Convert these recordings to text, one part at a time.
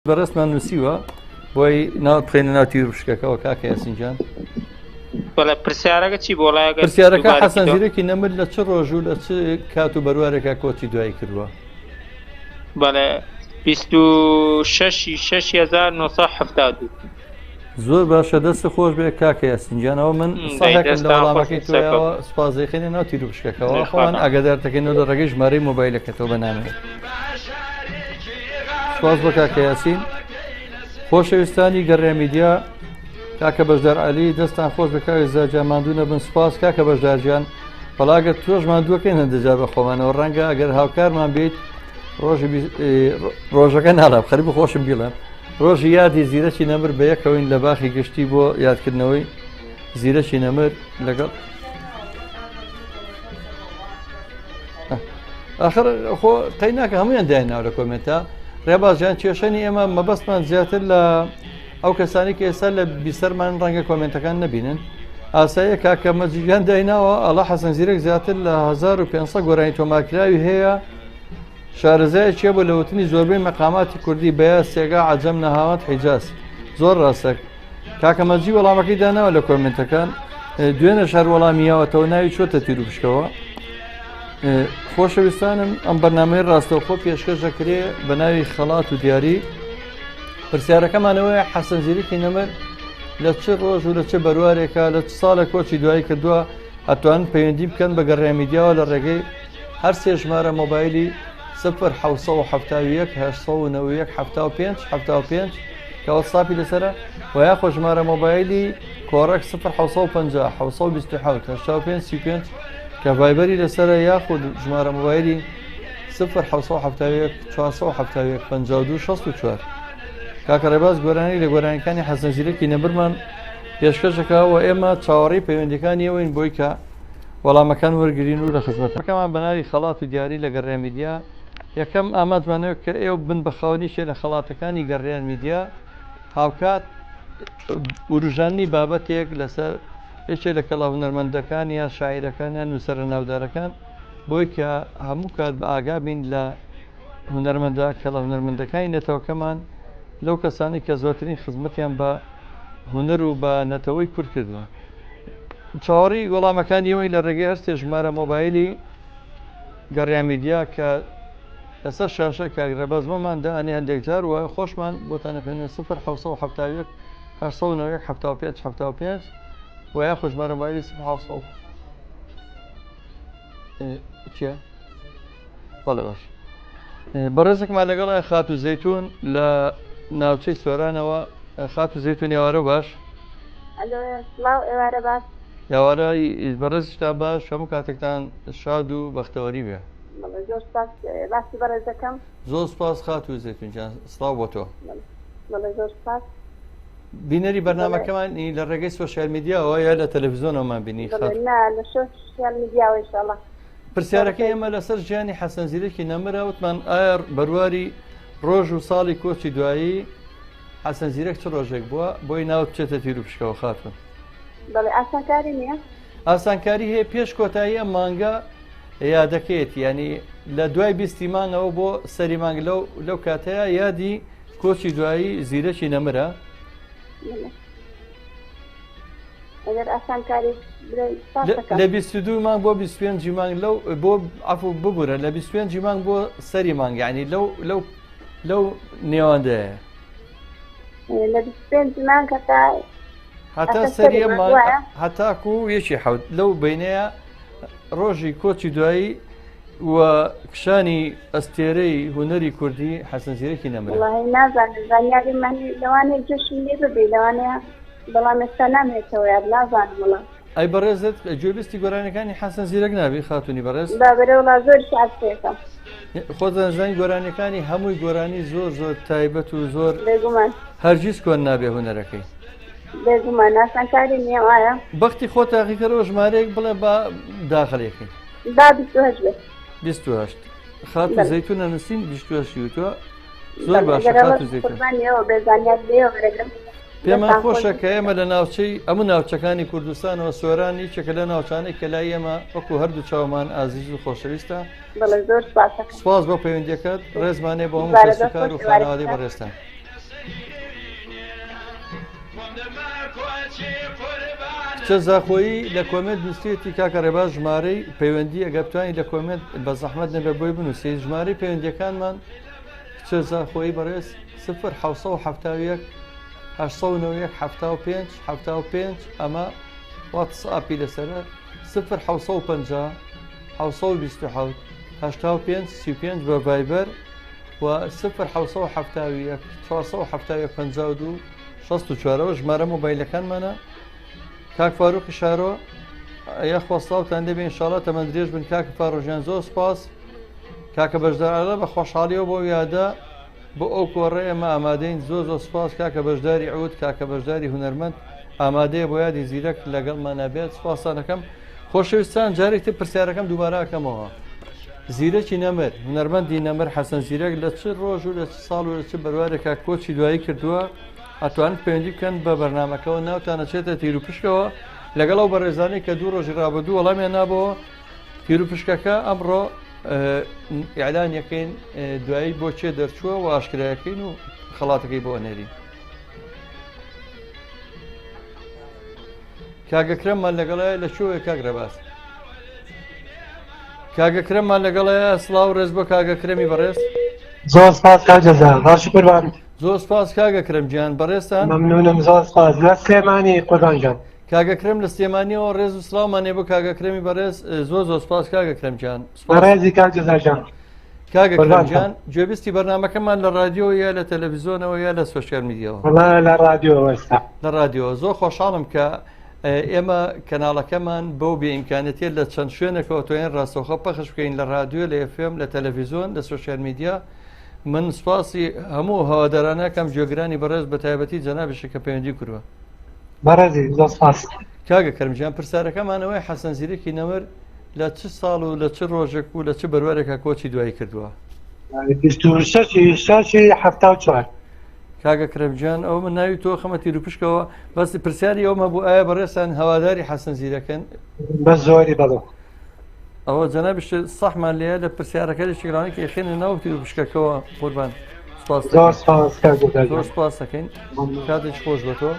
بەڕێستمان نووسیوە بۆی ناو بخێنە ناو تیرروشکەکەەوە کاکە یاسینجان. بەڵێ پرسیارەکە چی بۆ لای پرسیارەکە حەسەن زیرەکی نەمر لە چ ڕۆژ و لە چ کات و بەروارێکە کۆچی دوایی کردووە؟ بەڵێ 26/6/1970. زۆر باشە، دەست خۆش بێ کاکە یاسینجانەوە. من ساحێکم لە وەڵامەکەی تۆیەوە سوپاسدەیخێنێ ناو تیرروشکەکەەوە خۆیان ئاگادارتەکەنەوە لە ڕێگەی ژمارەی مۆبایلەکەتەوە بەنامێت. سپاس بۆ کاکە یاسین. خۆشەویستانی گەڕێ میدیا، کاکە بەشدار عەلی دەستان خۆش بە کاوی زاجان ماندوو نەبن. سپاس کاکە بەشدارجان. بەڵاگە تۆش ماندووەکەی هەندەجار بە خۆمانەوە ڕەنگە ئەگەر هاوکارمان بێت ڕۆژەکە ناڵام خەریب خۆشم بیڵێم ڕۆژی یادی زیرەکی نەمر بە یەکەوەین لە باخی گشتی بۆ یادکردنەوەی زیرەکی نەمر لەگەڵ ئاخر خۆ قەیناکە هەمویان دایناو لە کۆمنتە. ڕێبازیان کێشەنی ئێمە مەبەستمان زیاتر لە ئەو کەسانی کە ئێستا لە بیسەرمان ڕەنگە کۆمنتەکان نەبینن. ئاساییە کاکە مەجیدیان دایناوە ئەڵا حەسەن زیرەک زیاتر لە 1500 گۆرانی تۆمارکراوی هەیە. شارەزایەکیە بۆ لەوتنی زۆربەی مەقاماتی کوردی بەیە سێگا عەجەم نەهاوەند حیجاز. زۆر ڕاستە کاکە مەجی وەڵامەکەی داناوە لە کۆمنتەکان. دوێنە شار وەڵامیاوەتەوە ناوی چۆتە تیرروشکەوە. خۆشەویستانم ئەم بەرنامەی ڕاستەوخۆ پێشکەش دەکرێ بە ناوی خەڵات و دیاری. پرسیارەکەمانەوەی حەسەن زیرەکی نەمر لە چ ڕۆژ و لە چه بەروارێکە لە چ ساڵە کۆچی دوایی کردووە. هەتوانن پەیوەندی بکەن بە گەڕێ میدیاوە لە ڕێگەی هەر سێ ژمارە مۆبایلی 0/771/895/75 کە وەتساپی لەسەرە و یاخۆ ژمارە مۆبایلی کۆڕەک 0/550/27/85 کە ڤایبەری لەسرە یاخود ژمارە مۆبایلی 0/771/471/52/64. کاکە ڕێباز گۆرانی لە گۆرانیەکانی حەسەن زیرەکی نەبرمان پێشکەشەکەەوە ئێمە چاوەڕی پەیوەندیەکانی ئەوەین بۆی کە وەڵامەکان وەرگرین و لە خزمەتەکەمان بەناوی خەڵات و دیاری لە گەڕێ میدیا یەکەم ئامادمانەوە کە ئێوە بن بە خاوەنیشێ لە خەڵاتەکانی گەڕێیان میدیا هاوکات وروژانی بابەتێک لەسەر هیچێک لە کەڵاو هونەرمەندەکان یا شاعیرەکان یان نووسەرە ناودارەکان بۆی کە هەموو کات بە ئاگا بین لە هونەرمەندە کەڵاو هونەرمەندەکانی نێتەوەکەمان لەو کەسانی کە زۆرترین خزمەتیان بە هونەر و بە نەتەوەی کورد کردووە. چاوەڕی وەڵامەکانی ئەوەی لە ڕێگەی هەر سێ ژمارە مۆبایلی گەڕێ میدیا کە لەسەر شاشە کاک ڕێباز بۆماندا ئەنێ هەندێک جار وە خۆشمان بۆتانە پێێنێ 0/771/895/75 و یا خۆشمارە مۆبایلی 0/700 چیە؟ بەڵێ باش. بەڕێزێکمان لەگەڵ خات و زەیتون لە ناوچەی سۆرانەوە. خات و زەیتون یاوارە باش. ئێوارە باش. یاوارە بەڕێزشتا باش هەموو کاتێکتان شاد و بەختەوەری بێ. باسی بەڕێزەکەم زۆر سپاس خات و زەیتونجان سڵاو بۆ تۆ. زۆر سپاس. بینەری بەرنامەکەمانی لە ڕێگەی سۆشیال میدیاەوە یا لە تەلەڤیزۆنەوەمان بینی لە سۆشیال میدیاوە ئینشاءڵڵا. پرسیارەکەی ئێمە لەسەر ژیانی حەسەن زیرەکی نەمرە وتمان ئایا بەرواری ڕۆژ و ساڵی کۆچی دوایی حەسەن زیرەک چ ڕۆژێک بووە بۆی ناوت بچێتە تیرروشکەوە خاتون؟ بەڵێ ئاسانکاری نییە؟ ئاسانکاری هەیە پێش کۆتایی ئەم مانگە یادەکەیت ینی لە دوای 20 مانگەوە بۆ سەری مانگ لەو کاتەیە یادی کۆچی دوایی زیرەکی نەمرە. لە 22 مانگ بۆ 25 مانگ بۆ عەفو ببوورە لە 25 مانگ بۆ سەری مانگ یعنی لەو نێوەندەیە لە 25 مانگ هەتا سەریە مانگ هەتاکو یەکی حەوت لەو بینەیە ڕۆژی کۆچی دوایی و کشانی ئەستێرەی هونەری کوردی حەسەن زیرەکی نەمرە. نازانم زانیاری من لەوانەیە جێشم لێ ببێ لەوانەیە بەڵام ئێستا نامێتەوە یاد نازانم وەڵام. ئەی بەڕێزت گوێبیستی گۆرانیەکانی حەسەن زیرەک نابی خاتونی بەڕێز؟ بەرەوڵا زۆر شادێکم. خۆتان زانی گۆرانیەکانی هەمووی گۆرانی زۆر زۆر تایبەت و زۆر بێگومان هەرگیز کۆن نابێ هونەرەکەی. بێگومان ئاسانکاری نییە وایە؟ بەختی خۆ تاقیکەرەوە ژمارەیەک بڵێ بە داخەڵێکی. با 28 بێت. 28 خات و زەیتونە نووسین 28 وتووە زۆر باشە خات و زەیتون. پێمان خۆشە کە ئێمە لە ناوچەی ئەموو ناوچەکانی کوردستانەوە سۆرانی چێکە لە ناوچانەی کە لای ئێمە وەکو هەردوو چاومان ئازیز و خۆشەویستە. زۆر سپاس بۆ پەیوەندیەکەت ڕێزمانێ بۆ هەموو کەسوکار و خانەوادەی بەڕێستان. کچە زاخۆیی لە کۆمنت نووسێتی کاکە ڕێباز ژمارەی پەیوەندی ئەگە بتوانین لە کۆمنت بە زەحمەت نەبێ بۆی بنووسێت ژمارەی پەیوەندیەکانمان کچە زاخۆیی بەڕێز 0771 891 75 75 ئەمە واتسئاپی لەسەرە 0750 727 85 35 بە ڤایبەر و 0771 471 52 64 ژمارە مۆبایلەکانمانە. کاک فاروقی شارۆ یە خۆستاوتان دەبێ ئینشاڵڵا تەمەند درێژ بن. کاکە فاڕۆژیان زۆر سپاس. کاکە بەشدارە بە خۆشحاڵیەوە بۆ یادە بۆ ئەو کۆڕێ ئێمە ئامادەین. زۆر سپاس کاکە بەشداری عود، کاکە بەشداری هونەرمەند ئامادەیە بۆ یادی زیرەک لەگەڵمان نابێت. سپاسانەکەم. خۆشەویستان جارێکتر پرسیارەکەم دووبارەکەمەوە. زیرەکی نەمر، هونەرمەندی نەمر حەسەن زیرەک لە چ ڕۆژ و لە چ ساڵ و لە چ بەروارێکا کۆچی دوایی کردووە، ئەتوانن پەیوەندی بکەن بە بەرنامەکەەوە ناوتانەچێتە تیر و پشکەوە لەگەڵ ئەو بەڕێزانەی کە دوو ڕۆژی ڕابردوو وەڵامیان نابەوە. تیر و پشکەکە ئەمڕۆ ئیعلانیەکەین دوایی بۆ چێ دەرچووە و ئاشکرایەکەین و خەڵاتەکەی بۆ ئەنێری. کاگەکرەممان لەگەڵایە لە چۆوێ کاک ڕێباز. کاگەکرەممان لەگەڵایە سڵاو ڕێز بۆ کاگەکرەمی بەڕێز. زۆر سپاس کاجەزا باشی قوربان. زۆر سپاس کاگەکرەم گیان بەڕێستان. مەمنونم زۆر سپاس. لە سلێمانی قوربانجان. کاگەکرەم لە سلێمانیەوە ڕێز و سڵاومانێ بۆ کاگەکرەمی بەڕێز. زۆر سپاس کاگەکرەم گیان. بەڕێزی کاجەزاجان. کاگەکرەم گیان گوێبیستی بەرنامەکەمان لە رادیۆ یا لە تەلەڤیزۆنەوە یا لە سۆشیال میدیاەوە؟ وەڵا لە رادیۆ ئێستا. لە رادیۆ. زۆر خۆشحاڵم کە ئێمە کەناڵەکەمان بەو بێئیمکانەتیە لە چەند شوێنێکەوە توێن ڕاستەوخە پەخش بکەین لە رادیۆ، لە FM، لە تەلەڤیزۆن، لە سۆشیال میدیا. من سوپاسی هەموو هەوادارانەکەم گوێگرانی بەڕێز بە تایبەتی جەنابیشە کە پەیوەندی کردووە. بەڕێزی زۆر سپاس. کاگەکرەمگیان پرسیارەکەمانەوەی حەسەن زیرەکی نەمر لە چ ساڵ و لە چ ڕۆژێک و لە چ بەروارێکە کۆچی دوایی کردووە؟ 26 74. کاگەکرەمگیان ئەو من ناوی تۆ خەمە تیر و پشکەوە بەس پرسیاری ئەومە بوو ئایا بەڕێستان هەواداری حەسەن زیرەکەن؟ بە زۆری بەڵێ. ئەوە جەنابیش سەحمان لێە لە پرسیارەکە لە شیگرانی خێنە ناو تیر و پشکەکەەوە قوربان. زۆر سپاس کاگەزا. زۆر سپاس دەکەین. کاتێک خۆش بە تۆ.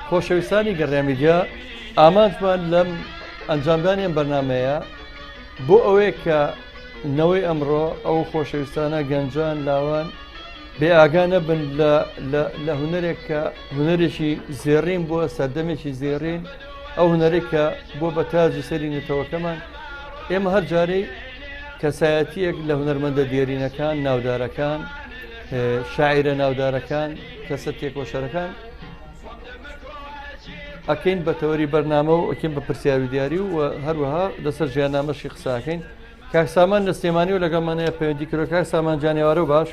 خۆشەویستانی گەڕامیدیا، ئامانجمان لەم ئەنجامدانیان بەرنمەیە بۆ ئەوەیە کە نەوەی ئەمڕۆ ئەو خۆشەویستانە گەنجان لاوان بێ ئاگا نەبن لە هونەرێک کە هونەرێکی زێڕین بووە، سەردەمێکی زێڕین، ئەو هونەرێک کە بۆ بە تاجی سەری نێتەوەکەمان. ئێمە هەر جارەی کەسایەتیەک لە هونەرمەندە دیێرینەکان، ناودارەکان، شاعیرە ناودارەکان، کەسە تێکۆشەرەکان ئەکەین بە تەوەری بەرنامە و ئەکەین بە پرسیاری دیاری و هەروەها لەسەر ژیاننامەشی قساکەین. کاک سامان لە سلێمانی و لەگەڵمانەیە پەیوەندی کردو. کاک سامان جانێوارە و باش.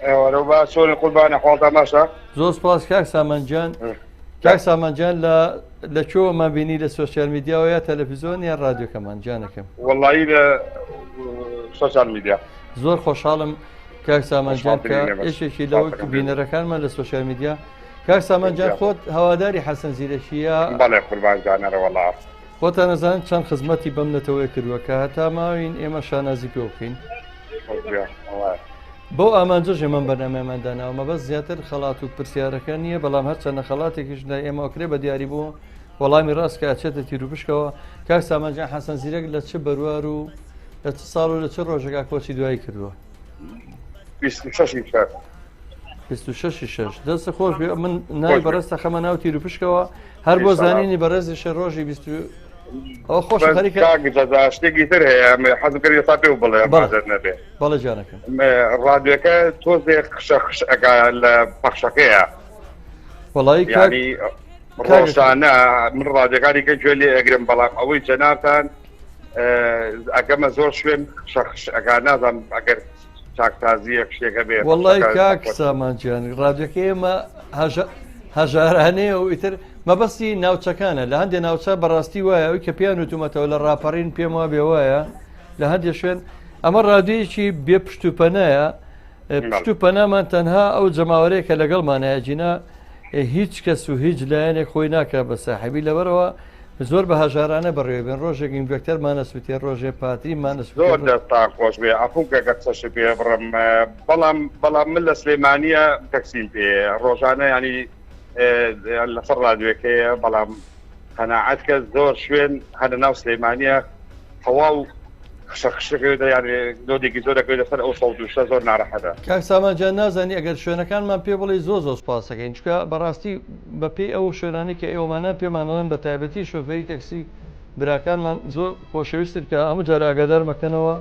ئێوارە باش چۆن قوربانە حاڵتان باشە؟ زۆر سپاس کاک سامانجان. کاک سامانجان لە چۆمان بینی لە سۆشیال میدیاەوە یا تەلەڤیزۆن یا رادیۆکەمان جانەکەم؟ وەڵایی لە سۆشیال میدیا. زۆر خۆشحاڵم کاک سامانجان کە ئێشێکی لەوە بینەرەکانمان لە سۆشیال میدیا. کاک سامانجان خۆت هەواداری حەسەن زیرەکیە؟ بەڵێ قوربانجانەرە وەڵا. خۆتان نەزانن چەند خزمەتی بەم نەتەوەی کردووە کە هەتا ماوین ئێمە شانازی پێ بکەین. بۆ ئامانجە ژێمە بەرنامەمانداناوە مەبەست زیاتر خەڵات و پرسیارەکە نییە، بەڵام هەرچەندە خەڵاتێکیش لە ئێمە ئۆکرێ بە دیاری بوو وەڵامی ڕاست کە ئەچێتە تیر و پشکەوە. کاک سامانجان حەسەن زیرەک لە چ بەروار و لە چ ساڵ و لە چ ڕۆژێکا کۆچی دوایی کردووە؟ 26 دەستە خۆش بێ. من ناوی بەڕێستە خەمە ناو تیر و پشکەوە هەر بۆ زانینی بەڕێزیشە ڕۆژی 20 ئەو خۆش شتێکی تر هەیە حەزم کردی تا پێ بڵێ نەبێ. بەڵێ جانەکەم. ڕادیۆکە تۆزێ خشە ئەگا لە پەخشەکەیە. وەڵایی ڕۆژانە من ڕادیۆکانی کە گوێ لێ ئەگرم، بەڵام ئەوەی جەنابتان ئەگەمە زۆر شوێن ئەگا نازانم ئەگەر چاکتازیە شتێکە بێت. وەڵای کاک سامانجیان ڕادیۆکە ئێمە هەژارانەیە و ئیتر مەبەستی ناوچەکانە. لە هەندێک ناوچە بەڕاستی وایە ئەوی کە پیان وتومەتەوە لە ڕاپەڕین پێم وا بێ وایە لە هەندێک شوێن ئەمە ڕادیۆیەکی بێ پشتوپەنایە. پشتوپەنامان تەنها ئەو جەماوەرەیە کە لەگەڵمانەیە جینا هیچ کەس و هیچ لایەنێک خۆی ناکە بە ساحیبی. لەبەرەوە زۆر بە هەژارانە بەڕێوێبن. ڕۆژێک ئینڤکتەر مانەسووتێ، ڕۆژێ پاتری مانەسووتێ. زۆر دەستان خۆش بێ ئەفوکەکە چەش پێ بڕم. بەڵام من لە سلێمانیە تەکسیم پێ ڕۆژانە ینی لەسەر رادیۆکەیە بەڵام قەناعەت کە زۆر شوێن هەنە ناو سلەیمانیە هەوا و خشەکەوێتە یانی دۆدێکی زۆر دەکەوێت لەسەر ئەو سەڵ دوشتە زۆر ناڕەحەتە. کاک سامانجان نازانی ئەگەر شوێنەکانمان پێ بڵێ زۆر سپاسەکەین چکە بەڕاستی بەپێی ئەو شوێنانی کە ئێوەمانە پێمانەڵێن بە تایبەتی شۆفێری تەکسی براکانمان زۆر خۆشەویستن کە هەموو جارە ئاگادار مەکەنەوە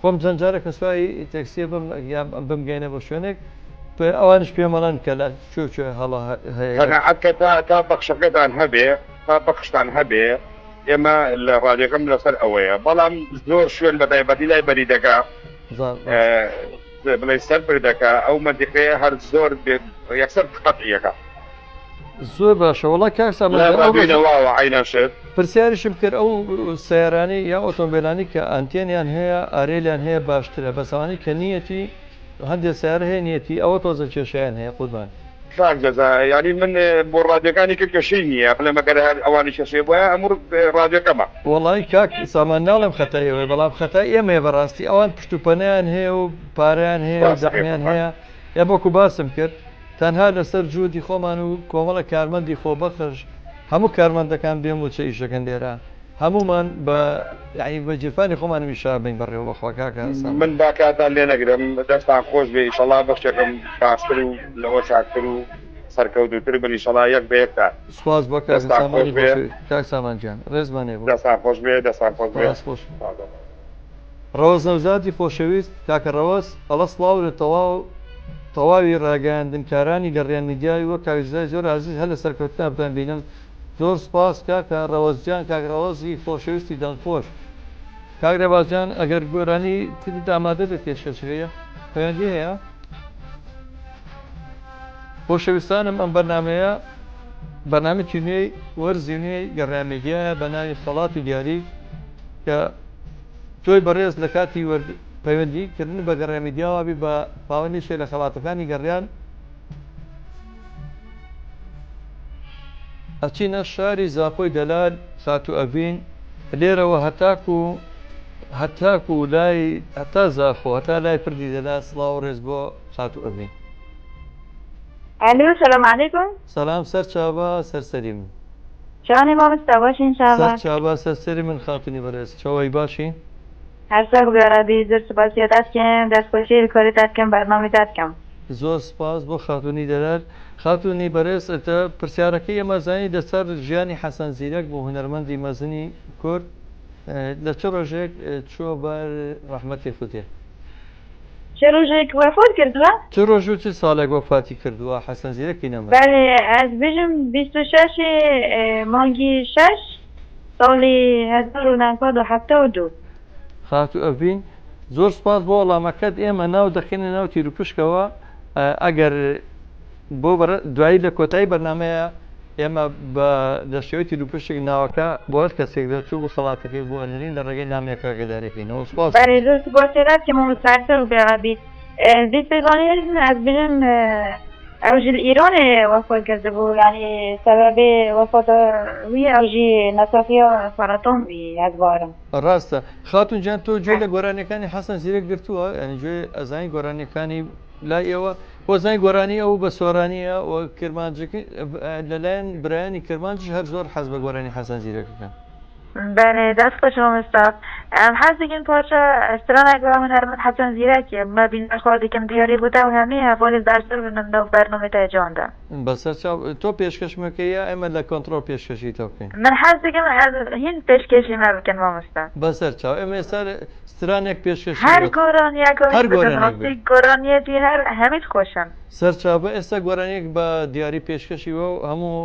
خۆم چەند جارە کە سوپایی تەکسیە بمگەینە بۆ شوێنێک ئەوانش پێمەڵەن کە لە کوێ هەڵا هەیە قەناعەت کە تا بەخشەکەتان هەبێ تا بەخشتان هەبێ ئێمە لە ڕادیۆکەم لەسەر ئەوەیە بەڵام زۆر شوێن بە تایبەتی لای بەریدەکە بڵێ سەر بردەکە ئەو مەدیقەیە هەر زۆر یەکسەر قەتعیەکە زۆر باشە وڵا کاک سامانجان عینەشت پرسیاریشم کرد ئەو سیارانی یا ئۆتۆمبیلانی کە ئەنتێنیان هەیە ئارێلیان هەیە باشترە بەسەوانی کە نیەتی هەندێک سیارە هەیە نیەتی ئەوە تۆزە کێشیان هەیە قوربان جەزا ینی من بۆ ڕادیۆکانی کرد کەشەی نییە بڵێ مەگەر ئەوانی کێشێ بۆە ئەمر ڕادیۆکەمە وڵی کاک سامان ناڵێم خەتایەوەی بەڵام خەتای ئێمەیە بەڕاستی ئەوان پشتوپەنیان هەیە و پاریان هەیە و دەحمیان هەیە یا بۆکو باسم کرد تەنها لەسەر جوودی خۆمان و کۆمەڵە کارمەندی خۆبەخش هەموو کارمەندەکان بێم و چه ئیشەکەن لێرە هەمومان بە جیرفانی خۆمان میشا بین بەڕێوە بەخوا کاکە من باکاتان لێ نەگرم دەستان خۆش بێ ئیشەڵا بەخشێکم باشتر و لەوە چاکتر و سەرکەوتوتر بن ئیشەڵا یەک بە یەکتا سوپاس بۆ کاک سامانجان ڕێزمانێ بوو دەستان خۆش بێ دەستان خۆش بێ ڕەوەز نەوزادی خۆشەویست کاکە ڕەوەز ئەڵە سڵاو لە تەواوی ڕاگەاندنکارانی لە ڕێن میدیای وە کاویزای زۆر عزیز هەر لە سەرکەوتنا بتان بینن زۆر سپاس کاکە ڕەوەزجان کاک ڕەوەزی خۆشەویستی دڵخۆش کاک ڕێبازجان ئەگەر گۆرانی تری ئامادە بێت پێشکەشەیە پەیوەندی هەیە خۆشەویستانم ئەم بەرنامەیە بەرنامێکی نوێی وەرزی نوێی گەڕامیدیایە بە ناوی خەڵاتی دیاری کە تۆی بەڕێز لە کاتی پەیوەندیکردن بە گەڕامیدیاوابی بە پاوەندی شێ لە خەڵاتەکانی گەڕیان ئەچینە شاری زاپۆی دەلال خاتو ئەڤین لێرەوە هەتاکو و لای هەتا زاخۆ هەتا لای پردی دەلا سڵاو ڕێز بۆ خاتو ئەڤین. الو سلام علیکم. سلام سەر چاوە سەرسەری من. شانێ مامۆستا باشین سەر چاوە سەرسەری من خاتونی بەڕێز چاوەی باشی؟ هەرسەک بێڕەبی زۆر سوپاسیەتات کەم دەستخۆشی کۆریتات کەم بەرنامەتات کەم. زۆر سپاس بۆ خاتونی دەلال خاتونی بەڕێز پرسیارەکەی ئەمەزانی لەسەر ژیانی حەسەن زیرەک بۆ هونەرمەندی مەزنی کورد لە چه ڕۆژێک چووە بەر ڕەحمەتی خودێ چه ڕۆژێک وەفات کردووە؟ چه ڕۆژ و چه ساڵێک وەفاتی کردووە حەسەن زیرەکی نەمە؟ بەڵێ ئەس بژم 26 مانگی 6 ساڵی 1972. خاتو ئەڤین زۆر سپاس بۆ وەڵامەکەت ئێمە ناو دەخینە ناو تیرروپشکەوە ئەگەر بۆ دوایی لە کۆتایی بەرنمەیە ئێمە بە دەشێوی تیرروپشتێک ناوەکە بۆ هەر کەسێک دەچوو بۆ خەڵاتەکەی بۆ ئەنرین لە ڕێگەی نامێکە گەدارێکینەوە سپاس. بەڵێ زۆر سپاسیەتات کەم مستعسر و بێڕەبی دیسپێزانیزم ئەس بژم ئەوژی ئیرانێ وەفات کردبوو یعنی سەبەبێ وەفاتەوی ئەوژی نەسەفیە سەرەتۆن بی ئەزبارم. ڕاستە خاتون جان تۆ گوێ لە گۆرانیەکانی حەسەن زیرەک گرتووە ئەنی گوێ ئەزانی گۆرانیەکانی لای ئێوە خۆزای گۆرانی ئەو بە سۆرانیە و کرمانجەکە لەلایەن برایانی کرمانجش هەر زۆر حەز بە گۆرانی حەسەن زیرەکەکەن. بەڵێ دەست خۆشەوە مستاف ئەم حەزێکم پارچە ئەسترانێکەوە من هەرمەت حەسەن زیرەکیە مە بینەخوازێکم دیاری بوودا و هەمەیە بۆلیس دارسەر بنم لەو بەرنامەی جواندا. بەسەر تۆ پێشکەشمەکەیە ئێمە لە کۆنتڕۆڵ پێشکەشی تۆ بکەین. من حەزێکم هین پێشکەشی ما بکەن مامۆستا. بەسەر چاو ئێمە ئێستا سترانێک پێشکەشی هەر گۆرانیەکەوەی گۆرانیەتی هەر هەمیت خۆشم. سەرچاوە ئێستا گۆرانیەک بە دیاری پێشکەشیوە و هەموو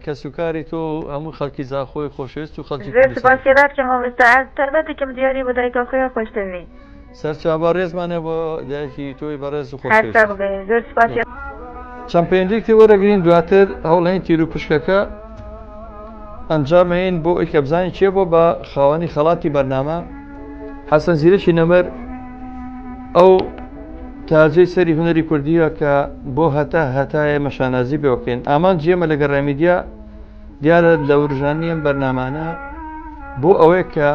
کەسوکاری تۆ هەموو خەڵکی زاخۆی خۆشەویست و خەڵکی سپاسیەت کەم مامۆستا تەربەتێکم دیاری بۆ دایکە خۆیان خۆشتەوی. سەرچاوە ڕێزمانە بۆ دایکی تۆی بەڕێز و خۆشەویست. زۆر سپاسیەت. چەند پەیوەندێکی وەرەگرین دواتر هەوڵین تیرروپشکەکە ئەنجامەین بۆ ئەوی کە بزانین چێ بۆ بە خاوەنی خەڵاتی بەرنامە حەسەن زیرەکی نەمەر ئەو تاجەی سەری هونەری کوردیە کە بۆ هەتایە مەشانازی پێ بکەین ئامان جێمە لە گەڕامیدیا دیارە لە ورژانیەم بەرنامانە بۆ ئەوەیە کە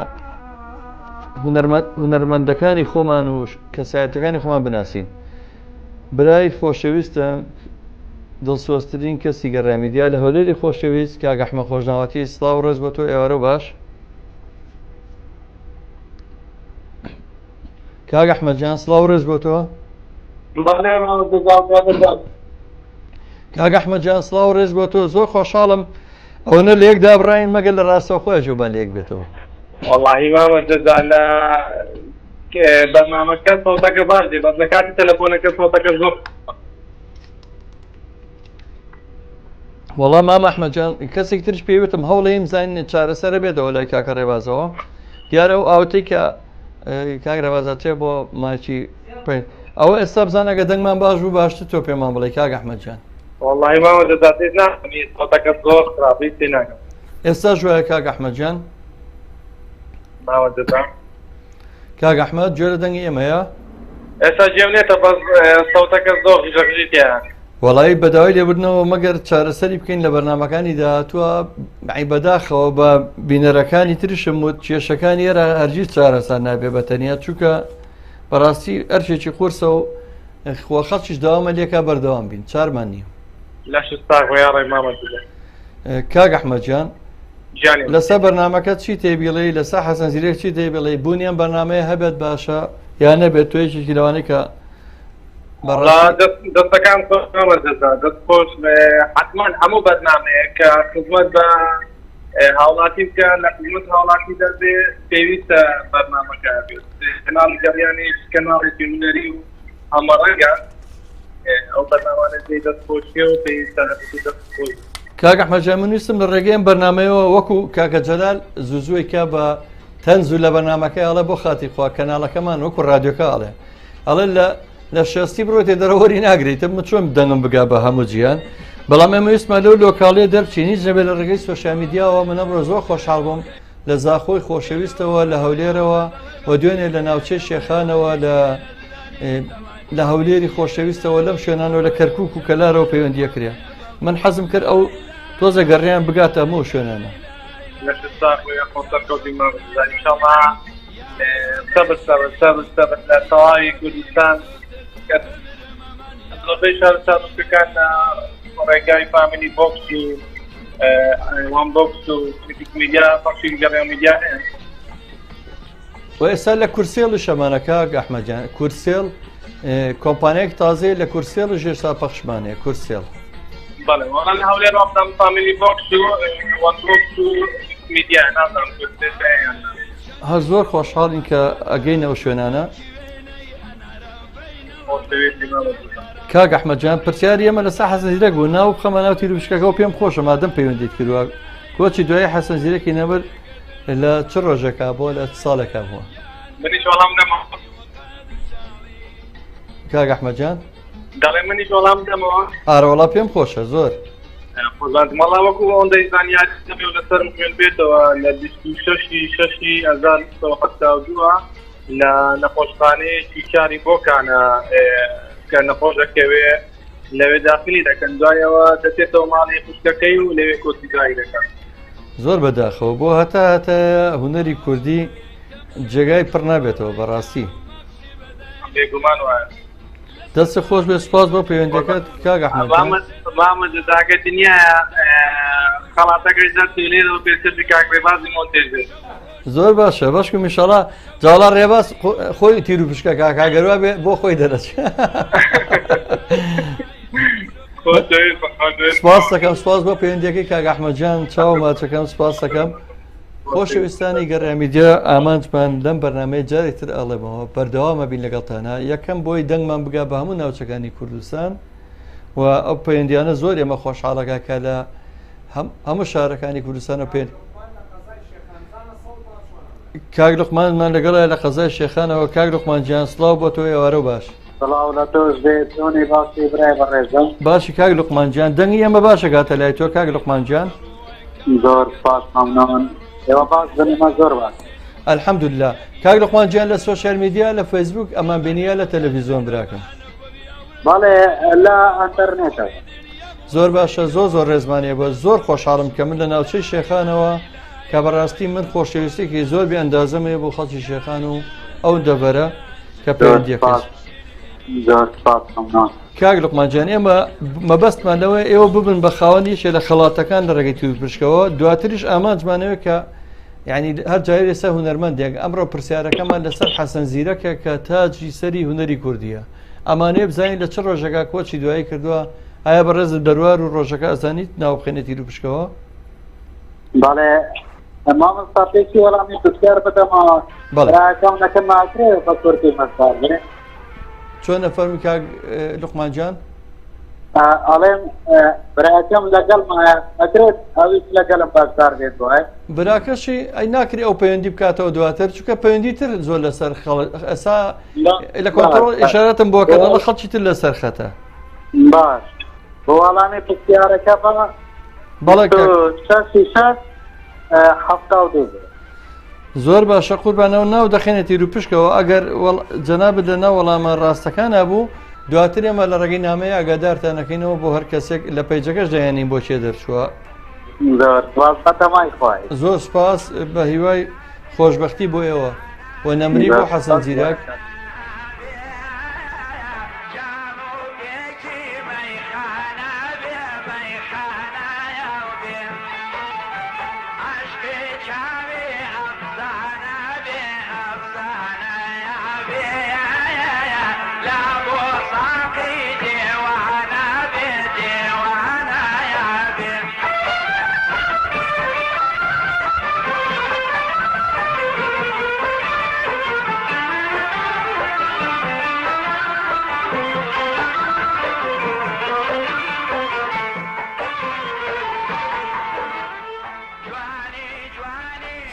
هونەرمەندەکانی خۆمان و کەسایەتەکانی خۆمان بناسین. برای خۆشەویستە دڵسۆزترین کەسی گەڕامیدیا لە هەولێری خۆشەویست کاک ئەحمەد خۆشناوەتی سڵاو و ڕێز بۆ تۆ ئێوارە باش کاک ئەحمەد جان سڵاو و ڕێز بۆ تۆ کاک ئەحمەد جان سڵاو و ڕێز بۆ تۆ زۆر خۆشحاڵم ئەوەنە لە یەکدا بڕین مەگەر لە ڕاستەوخۆ ژوبان لە یەک بێتەوە والله ماما جزالا برنامجك صوتك باردي بس لكاتي تلفونك صوتك زوق وەڵام مام ئەحمەد جان کەسێک ترش پێویستم هەوڵێم زانین چارەسەرە بێتەوە لای کاکە ڕێبازەوە دیارە ئەو ئاوتەی کە کاک ڕێبازاتێ بۆ ماچی ئەوە ئێستا بزانەکە دەنگمان باش بوو باشتر تۆ پێمان بڵێ کاک ئەحمەد جان والله ماما جزاتي ناخذ صوتك زوق خرابي تناك ئێستا ژوایە کاک ئەحمەد جان ماما جزا کاک ئەحمەد گوێرە دەنگی ئێمەیە ئێستا جێمنێتە بەس صوتك زوق ژەغژیتیان وەڵی بەداوای لێبوردنەوە مەگەر چارەسەری بکەین لە بەرنمەکانی داهاتووە بەداخەوە بە بینەرەکانی ترشم و کێشەکانی ئێرە هەرگیز چارەسەر نابێ بەتەنیا چووکە بەڕاستی ئەرشێکی قورسە و خۆخەڵکیش داوامە لێکا بەردەوام بین چارمان نییە لا شستاق ويا ري ماما جزا کاک ئەحمەد جان جاني لەسەر بەرنمەکە چی تێبیڵێ لەسەر حەسەن زیرێک چی تێبیڵێ بوونیان بەرنمەیە هەبێت باشە یان نەبێت توێکی لەوانەیە کە والله دەستەکان خۆشەوە جزا دەست خۆش حتما هەموو بەرنامەیە کە خزمەت بە هاوڵاتی بکە لە خزمەت هاوڵاتی دەبێ پێویستە بەرنامەکە بێت کەناڵی گەڕیانیش کەناڵی فیلمنەری و هەمەڕەنگە ئەو بەرنامانە جێی دەست خۆشیە و پێویستە دەست خۆش کاک ئەحمەد جان من ویستم لە ڕێگەیەم بەرنمەیەوە وەکو کاکە جەلال زووزووی کە بە تەنز و لە بەرنمەکەی ئەڵێ بۆ خاتی خوا کەناڵەکەمان وەکو ڕادیۆکە ئەڵێ لە شەستی بڕۆتێ دەرەوەری ناگریتە من چۆن دەنگم بگا بە هەموو جیان بەڵام ئێمە ویستمە لەو لۆکاڵیە دەرچینی جەبێت لە ڕێگەی سۆشیال میدیاوە من ئەمڕۆ زۆر خۆشحاڵ بووم لە زاخۆی خۆشەویستەوە لە هەولێرەوە و دوێنێ لە ناوچەی شێخانەوە لە هەولێری خۆشەویستەوە لەم شوێنانەوە لە کەرکووک و کەلارەوە پەیوەندیەکرێ من حەزم کرد ئەو تۆزە گەڕیان بگاتە هەموو شوێنانە لا شستاق ويا خۆشەکەوتی ماما جزا إن شاء الله سبت لە تەواوی کوردستان زۆربەی شارستانەکان ڕێگای فامیلی بۆکس و وان بۆکس و کریتیک میدیا فەخشی گەڕێ میدیا هەیە و ئێستا لە کورسێڵ شەمانەکە ئەحمەد جان کورسێڵ کۆمپانیایەک تازەیە لە کورسێڵ ژێشتا پەخشمانەیە کورسێڵ بەڵێ وەڵام لە هەولێر وەختام فامیلی بۆکس و وان بۆکس و میدیا نازانم کورسێڵ هەر زۆر خۆشحاڵین کە ئەگەینەوە شوێنانە کاک ئەحمەد جان پرسیاری ئێمە لەسەر حەسەن زیرەک بوو ناو بخەمە ناو تیرروشکەکەەوە پێم خۆشە مادەم پەیوەندیت کردووە کۆچی دوای حەسەن زیرەکی نەبەر لە چ ڕۆژێکا بۆ لە ساڵێکا بووە منیش وەڵام دەما کاک ئەحمەد جان دەڵێ منیش وەڵام دەمەوە ئارەوەڵا پێم خۆشە زۆر مەڵا وەکو ئەوەندەی زانیاری دەبێ لەسەر خوێن بێتەوە لە 26/6/1970 لە نەخۆشخانەیەکی شاری بۆکانە کە نەخۆشەکەوێ لەوێ داخلی دەکەن دوایەوە دەچێتەوە ماڵی خوشکەکەی و لەوێ کۆتیگایی دەکەن زۆر بەداخەوە بۆ هەتا هونەری کوردی جێگای پڕ نابێتەوە بەڕاستی بێگومان وایە دەستە خۆش بێ سپاس بۆ پەیوەندەکەت کاک ئەحمەد جان مامە جەزاکە دنیایە خەڵاتەکەش دەستی لێرەوە پێشتری کاک ڕێبازی مۆنتێژ بێت زۆر باشە باشکم میشەڵا جاڵا ڕێباز خۆی تیر و پشکە کاکاگەروە بێ بۆ خۆی دەرەچێت سپاس دەکەم سپاس بۆ پەیوەندیەکەی کاک ئەحمەد جان چاو ماچەکەم سپاس دەکەم خۆشەویستانی گەڕامیدیا ئامانجمان لەم بەرنامەیە جارێک تر ئەڵێمەوە بەردەوامە بین لەگەڵتانە یەکەم بۆی دەنگمان بگا بە هەموو ناوچەکانی کوردستان و ئەو پەیوەندیانە زۆر ئێمە خۆشحاڵەکە کە لە هەموو شارەکانی کوردستانە پێ کاک لوقمانمان لەگەڵە لە قەزای شێخانەوە کاک لوقمان گیان سڵاو بۆ تۆ ئێوارە باش سڵاو لە تۆش بێت چۆنی باسی برای بەڕێزم باشی کاک لوقمان گیان دەنگی ئێمە باشە گاتە لای تۆ کاک لوقمان گیان زۆر سپاس مەمنون ئێوە باش بنیمە زۆر باش الحەمدوللا کاک لوقمان گیان لە سۆشیال میدیا لە فەیسبوک ئەمان بینیە لە تەلەڤیزۆن براکەم بەڵێ لە ئەنتەرنێتەوە زۆر باشە زۆر ڕێزمانیە بە زۆر خۆشحاڵم کە من لە ناوچەی شێخانەوە کە بەڕاستی من خۆشەویستێکی زۆر بێ ئەندازەمەیە بۆ خەڵکی شێخان و ئەو دەبەرە کە پەیوەندیەکەی کاک لوقمانجان ئێمە مەبەستمان لەوەی ئێوە ببن بە خاوەنی یەکێک لە خەڵاتەکان لە ڕێگەی تیروپشکەوە دواتریش ئامانجمانەوە کە یعنی هەر جای لێسا هونەرمەندێک ئەمڕۆ پرسیارەکەمان لەسەر حەسەن زیرەکە کە تاجی سەری هونەری کوردیە ئەمانەیە بزانین لە چ ڕۆژێکا کۆچی دوایی کردووە ئایا بەڕێز دەروار و ڕۆژەکە ئەزانیت ناوبخێنێت تیروپشکەوە بەڵێ مامۆستا پێکی وەڵامی پرسیار بدەمەوە براکەم نەکەم ماکرێ بە کوردی مەسبار چۆن نەفەرمی کاک لوقمانجان ئەڵێم براکەم لەگەڵمایە ئەکرێت ئەویش لەگەڵم باشدار بێت وایە براکەشی ئەی ناکری ئەو پەیوەندی بکاتەوە دواتر چونکە پەیوەندی تر زۆر لەسەر ئەسا لە کۆنتڕۆڵ ئێشارەتم بۆ کە لە خەڵکی تر لەسەر خەتە باش بۆ وەڵامی پرسیارەکە بەڵێ زۆر باشە قوربانەوە ناو دەخێنێت تیروپشکەوە ئەگەر جەنابەت لە ناو وەڵامە ڕاستەکانە بوو دواتر ئێمە لە ڕێگەی نامەیە ئاگادارتانەکەینەوە بۆ هەر کەسێک لە پەیجەکەش دەیانین بۆ چێ دەرچووە زۆر سپاس بە هیوای خۆشبەختی بۆ ئێوە و نەمری بۆ حەسەن زیرەک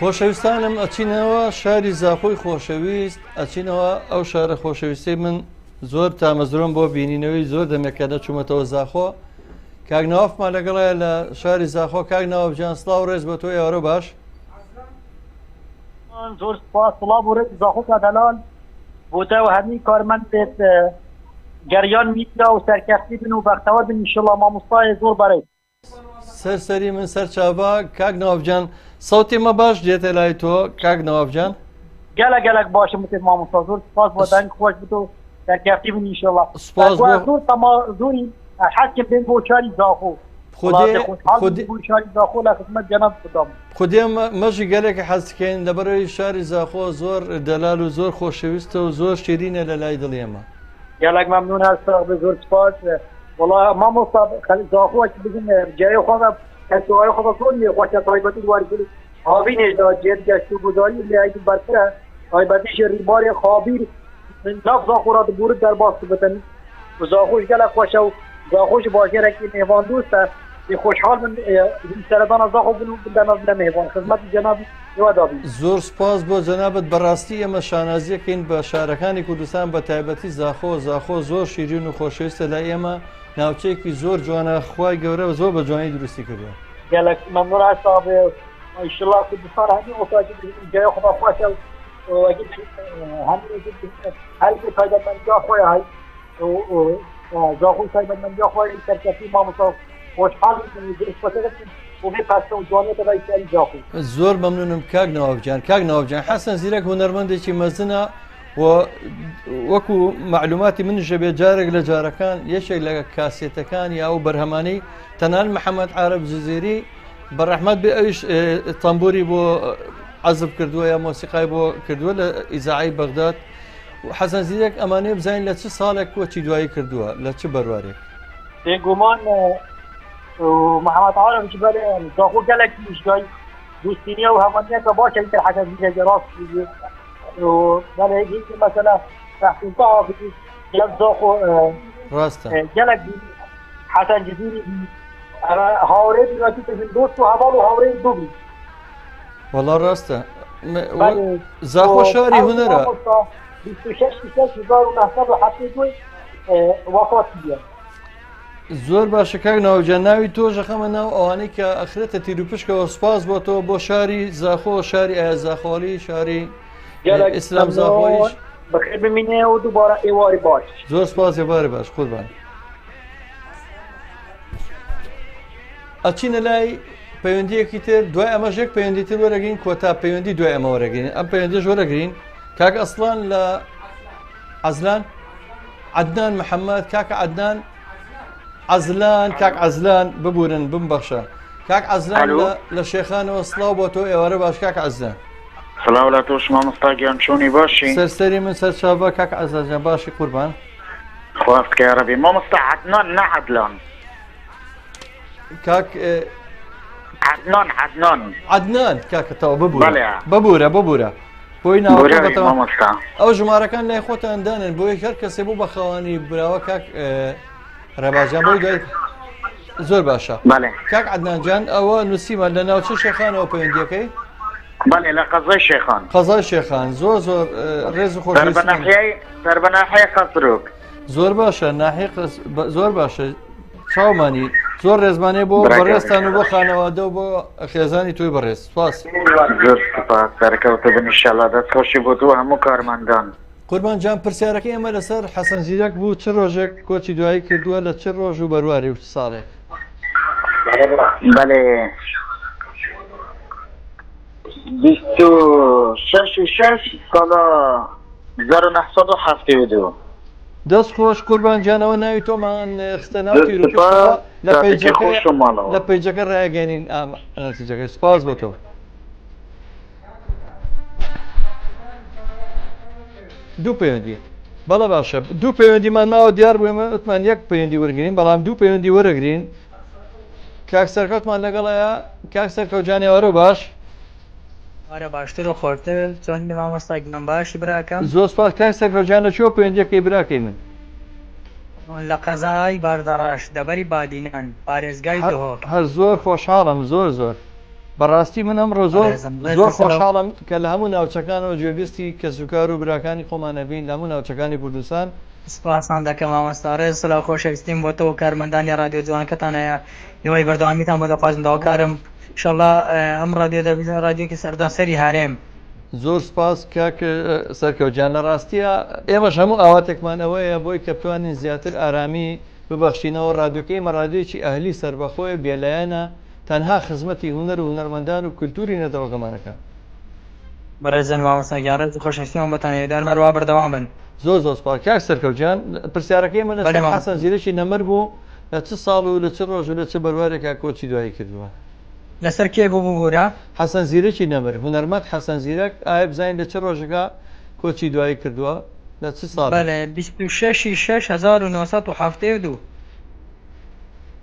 خۆشەویستانم ئەچینەوە شاری زاخۆی خۆشەویست ئەچینەوە ئەو شارە خۆشەویستی من زۆر تامەزرۆم بۆ بینینەوەی زۆر دەمێکە دەچوومەتەوە زاخۆ کاک ناوافمان لەگەڵایە لە شاری زاخۆ کاک ناوەفجان سڵاو ڕێز بە تۆ یاوەڕۆ باش زۆر سپاس سڵاو بۆ ڕێز زاخۆ کادەلان بۆ تەوە هەرمی کارمەند بێت گەریان میدرا و سەرکەفتی بن و بەختەوە بن ئینشەڵڵا مامۆستایە زۆر بەڕێز سەرسەری من سەر چاوبا کاک ناوەفجان سەوتی مە باش دێتە لای تۆ کاک ناوەفجان گەلک باشم بتێت مامۆستا زۆر سپاس بۆ دەنگ خۆش بێت و سەرکەفتی بن ئینشەڵڵا سپاس زۆر زۆری حەزکم بێن بۆ چاری زاخۆ خودێ مەژی گەلێکی حەزکەین لەبەرەوەی شاری زاخۆ زۆر دەلال و زۆر خۆشەویستە و زۆر شیرینە لە لای دڵێمە گەلک مەمنون هەستا بە زۆر سپاس وڵا مامۆستا زاخۆکی بگن جای خۆ کەسوهای خۆ زۆر خۆشە تایبەتی دواری کرد هاوینێشدا جێت گەشت و گوزاری لایەکی بەرترە تایبەتیش ڕیباری خابیر ناف زاخۆ را دەبورد دەرباس بتن و زاخۆش گەلک خۆشە و زاخۆش باژێرێکی میێوان دووستە خۆشحاڵ من سەردانە زاخۆ بن و بدەنە لە میێوان خزمەتی جەنابی هێوادابی زۆر سپاس بۆ جەنابەت بەڕاستی ئێمە شانازیەکەین بە شارەکانی کوردستان بە تایبەتی زاخۆ زۆر شیرین و خۆشەویستە لای ئێمە ناوچەیەکی زۆر جوانە خوای گەورە زۆر بە جوانی دروستی کردووە گەلک مەمنون هەستا بێ ئینشەڵڵا کوردستان هەمی ئۆتاجی جای خۆ خۆشە هەرکی تایبەتمەندیە خۆیە هەی زاخۆی تایبەتمەندیە خۆی سەرکەفتی مامۆستا خۆشحاڵ زۆر مەمنونم کاک ناوەفجان کاک ناوەفجان حەسەن زیرەک هونەرمەندێکی مەزنە و وەکو معلوماتی منیشە بێت جارێک لە جارەکان یەکێک لە کاسێتەکان یا و بەرهەمانەی تەنان محەممەد عارەب جزێری بەڕەحمەت بێ ئەویش تەمبوری بۆ عەزب کردووە یا مۆسیقای بۆ کردووە لە ئیزاعی بەغداد حەسەن زیرەک ئەمانەیە بزانین لە چ ساڵێک کۆچی دوایی کردووە لە چ بەروارێک بێگومان محەممەد عارەب جبەر زاخۆ گەلێکی وشگای دوستینیە و هەمانیەکە باشە ئینتر حەسەن زیرەک ڕاست بەڵێ هیچ مەسەلە تحقیقا حافظی گەلک زاخۆ ڕاستە گەلک حەسەن جزیری هاوڕێ بیناتی تەژن دۆست و هەواڵ و هاوڕێ دووبی وەڵا ڕاستە زاخۆ شاری هونەرە 26 وفاتی بیە زۆر باشە کاک ناوەفجان ناوی تۆژە خەمە ناو ئەوانەی کە ئەخرێتە تیروپشکەوە سپاس بۆ تۆ بۆ شاری زاخۆ شاری ئایا زاخۆڵی شاری ئیسلام زاخۆیش بەخێر بمینێ و دووبارە ئێواری باش زۆر سپاس ێواری باش قوربان ئەچینە لای پەیوەندیەکی تر دوای ئەمەش یەک پەیوەندی تر وەرەگرین کۆتا پەیوەندی دوای ئەمە وەرەگرین ئەم پەیوەندیش وەرەگرین کاک ئەسڵان لە عەزلان عدنان محەممەد کاکە عدنان عەزلان کاک عەزلان ببورن بمبەخشە کاک عەزلان لە شێخانەوە سڵاو بۆ تۆ ئێوارە باش کاک عەزلان سڵاو لە تۆش مامۆستا گیان چۆنی باشی سەرسەری من سەرچاوە کاک عەزلان باشی قوربان خواست يا ربي مامۆستا عدنان نا عەدلان کاک عدنان کاکەتەوە ببورە بۆی ناوەکە ئەو ژمارەکان لای خۆتان دانن بۆی هەر کەسێ بوو بە خەوانی براوە کاک ڕێباجان بۆی دوای زۆر باشە کاک عدنانجان ئەوە نووسیمە لە ناوچە شێخانەوە پەیوەندیەکەی بەڵێ لە قەزای شێخان زۆر ڕێز و خۆش سەربەناحەیە قەسروک زۆر باشە ناحی زۆر باشە چاومانی زۆر ڕێزمانێ بۆ بەڕێستان و بۆ خانەوادە و بۆ خێزانی توی بەڕێز سپاس زۆر سپاس سەرکەوتە بن ئینشەڵا دەستخۆشی بۆ تۆ هەموو کارمەندان قوربان جان پرسیارەکەی ئێمە لەسەر حەسەن زیرەک بوو چ ڕۆژێک کۆچی دوایی کردووە لە چ ڕۆژ و بەرواری و ساڵێک بەڵێ 26 ساڵە 1972 دەست خۆش قوربان جانەوە ناوی تۆمان خستە ناو تیرۆ لە پەیجەکە ڕایگەێنین نەتیجەکەی سپاس بۆ تۆ دوو پەیوەندی بەڵە باشە دوو پەیوەندیمان ماوە دیار بووێمە وتمان یەک پەیوەندی وەرگین بەڵام دوو پەیوەندی وەرەگرین کاک سەرکەوتمان لەگەڵەیە کاک سەرکەوت جانێوەرە باش آره باشتر و خۆرتر چۆن مامۆستا گیان باشی براکەم زۆر سپاس کاک سەرکەوت لە چۆ پەیوەندیەکەی براکەی من لە قەزای باردەڕاش دەبەری بادینان پارێزگای دهۆک هەر زۆر خۆشحاڵم زۆر بەڕاستی من ئەمڕۆ زۆر خۆشحاڵم کە لە هەموو ناوچەکانەوە گوێبیستی کەسوکار و براکانی خۆمانەبین لە هەموو ناوچەکانی کوردستان سپاسان دەکەم مامۆستا ڕێز سڵاو خۆشەویستیم بۆ تۆ و کارمەندانی رادیۆ جوانەکەتانەیە هیوای بەردەوامیتان بۆ دەخوازم داواکارم ئینشەڵڵا ئەم رادیۆ دەبێت رادیۆکی سەردان سەری هارێم زۆر سپاس کاک سەرکەوتجان لە ڕاستیە ئێمەش هەموو ئاواتێکمان ئەوەیە بۆی کە بتوانین زیاتر ئارامی ببەخشینەوە رادیۆکەی مەڕادیۆکی ئەهلی سەربەخۆی بێلایەنە تەنها خزمەتی هونەر و هونەرمەندان و کولتوری نەدەوەگەمانەکە بەڕێزن مامۆستا گیان ڕێز خۆشەویستیمان بۆتان هێدار مەروا بەردەوام بن زۆر سپاس کاک سەرکەوتجان پرسیارەکەی من لەسەر حەسەن زیرەکی نەمەر بوو لە چ ساڵ و لە چ ڕۆژ و لە چ بەروارێکا کۆچی دوایی کردووە لەسەر کێ بوو بوورە حەسەن زیرەکی نەمەر هونەرمەند حەسەن زیرەک ئایا بزانین لە چ ڕۆژەکە کۆچی دوایی کردووە لە چ ساڵ بەڵێ 26/6/1972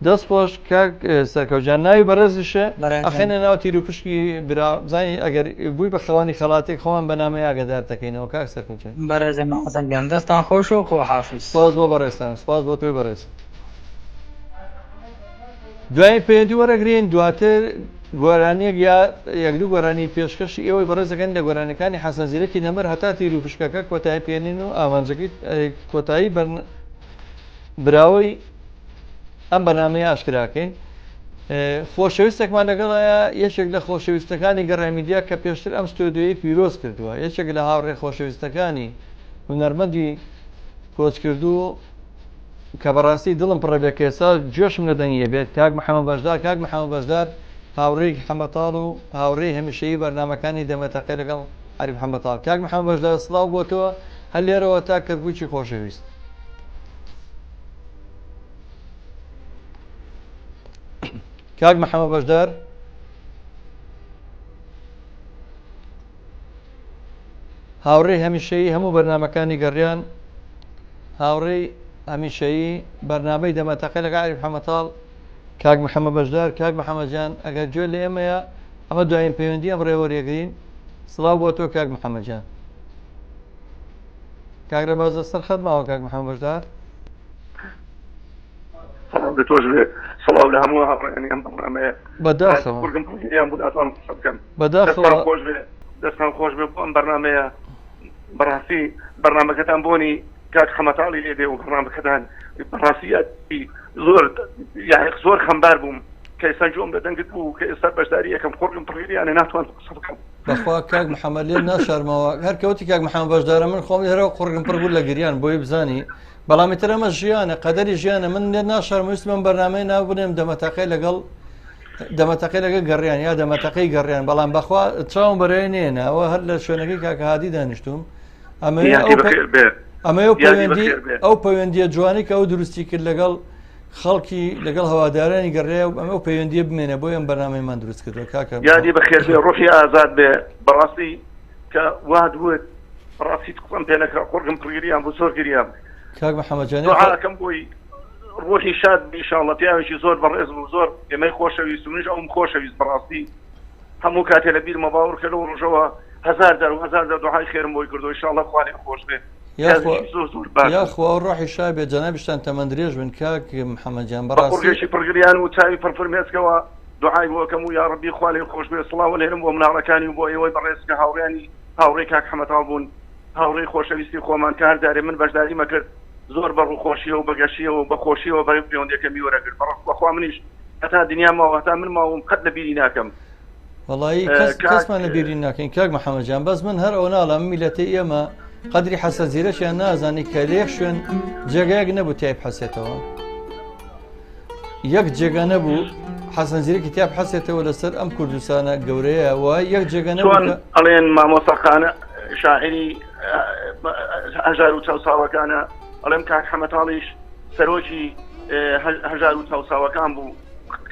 دەست خۆش کاک سەرکەوتجان ناوی بەڕێزیشە ئەخێنە ناو تیر و پشکی برا بزانین ئەگەر بووی بە خەوانی خەڵاتێک خۆمان بەنامەیە ئاگادار دەکەینەوە کاک سەرکەوتجان بەڕێزم حەسەن گیان دەستان خۆش و خۆحافیز سپاس بۆ بەڕێزتان سپاس بۆ تۆی بەڕێز دوای پەیوەندی وەرەگرین دواتر گۆرانیەک یا یەک دوو گۆرانی پێشکەشی ئێوەی بەڕێزەکەن لە گۆرانەکانی حەسەن زیرەکی نەمەر هەتا تیر و پشکەکە کۆتایی پێێنین و ئامانجەکەی کۆتایی براوەی ئەم بەنامەیە ئاشکراکەین خۆشەویستێکمان لەگەڵایە یەکێک لە خۆشەویستەکانی گەڕامیدیا کە پێشتر ئەم ستۆدیۆی پیرۆز کردووە یەکێک لە هاوڕێ خۆشەویستەکانی هونەرمەندی کۆچکردو کە بەڕاستی دڵم پڕە بێ کێسا جۆشم لە دەنگیە بێت کاک محەممەد بەشدار کاک محەممەد بەشدار هاوڕێی حەمەتاڵ و هاوڕێی هەمیشەیی بەرنامەکانی دەمەتەقی لەگەڵ عەریف حەمەتاڵ کاک محەممەد بەشدار سڵاو بۆ تۆ هەر لێرەوە تا کردبووکی خۆشەویست کاک محەممەد بەشدار هاوڕێی هەمیشەیی هەموو بەرنامەکانی گەڕیان هاوڕێی هەمیشەیی بەرنامەی دەمەتەقی لەگەڵ عەریف حەمەتاڵ کاک محەممەد بەشدار کاک محەممەد جان ئەگەر گوێ لە ئێمەیە ئەمە دوایین پەیوەندی ئەم ڕێوەریەگرین سڵاو بۆ تۆ کاک محەممەد جان کاک ڕێباز سەر خەت ماوە کاک محەممەد بەشدار تۆش بێ سڵاو لە هەموو هاوڕێیانی ئەم بەرنامەیە بەداخەوە خۆش بێ دەستان خۆش بێ بۆ ئەم بەرنامەیە بەڕاستی بەرنامەکەتان بۆنی کاک حەمەتاڵی لێدێ و بەرنامەکەتان بەڕاستیەتی زۆر خەمبار بووم کە ئێستا جۆم لە دەنگت بوو کە ئێستا بەشداری یەکەم خۆرگم پڕیانە ناتوان قسە بکەم بەخوا کاک محەممەد لێ ناشارمەوە هەر کەوتی کاک محەممەد بەشدارە من خۆم لێرەوە قوڕگم پڕ بوو لە گریان بۆی بزانی بەڵامی تر ئەمە ژیانە قەدەری ژیانە من لێ ناشارمەویست من بەرنامەی ناو بنێم دەمەتەقی لەگەڵ گەڕیان یا دەمەتەقەی گەڕیان بەڵام بەخوا چاوم بەرەوەی نێنە ئەوە هەر لە شوێنەکەی کاکە هادی دانیشتوم ئەمە ئەو پەیوەندیە جوانی کە ئەو دروستی کرد لەگەڵ خەڵکی لەگەڵ هەوادارانی گەڕێ و ئەمە پەیوەندیە بمێنە بۆ ئەم بەنامەیەمان دروست کردووە کاکە یادی بەخێر بێ ڕۆحی ئازاد بێ بەڕاستی کە وا دوێت ڕاستی قسەم پێ نەکرا قورگم پڕگیریان بۆ زۆر گریام کاک محەممەدجان دوعاکەم بۆی ڕۆحی شاد ئینشاڵڵا پیاوێکی زۆر بەڕێز بوو زۆر ئێمەی خۆشەویست و منیش ئەوم خۆشەویست بەڕاستی هەموو کاتێ لە بیرمە باوەڕ کە لەو ڕۆژەوە هەزار دوعای خێرم بۆی کردو ئینشاڵڵا خوا لێ خۆش بێ یاخوا ڕۆحی شای بێ جەنابیشتان تەمەند درێژ بن کاک محەممەدجان بەڕاستی پڕگریان و چاوی پڕفرمێسکەوە دوعای بۆکەم و یا ڕەبی خوا لێ خۆش بێ سڵاو لێرم بۆ مناڵەکانی و بۆ ئێوەی بەڕێز کە هاوڕێنی هاوڕێی کاک حەمەتاڵ بوون هاوڕێی خۆشەویستی خۆمان کە هەردارێ من بەشداری مەکرد زۆر بەڕووخۆشیەوە و بەگەشیەوە و بەخۆشیەوە بە پەیوەندیەکەمی وەرەگرت بەخوا منیش هەتا دنیا ماوە هەتا من ماوەم قەت لە بیری ناکەم وەڵایی کەسمان لە بیری ناکەین کاک محەممەدجان بەس من هەر ئەو ناڵە میلەتەی ئێمە قەدری حەسە زیرەشیان نازانی کە لێک شوێن جێگایەک نەبوو تیای بحەسێتەوە یەک جێگە نەبوو حەسەن زیرەکی تیا بحەسێتەوە لەسەر ئەم کوردستانە گەورەیە وای یەک جێگە نەبوو ئەڵێن مامۆستاخانە شاعری هەژار و چاو ساوەکانە ئەڵێم کاک حەمەتاڵیش سەرۆکی هەژار و چاو ساوەکان بوو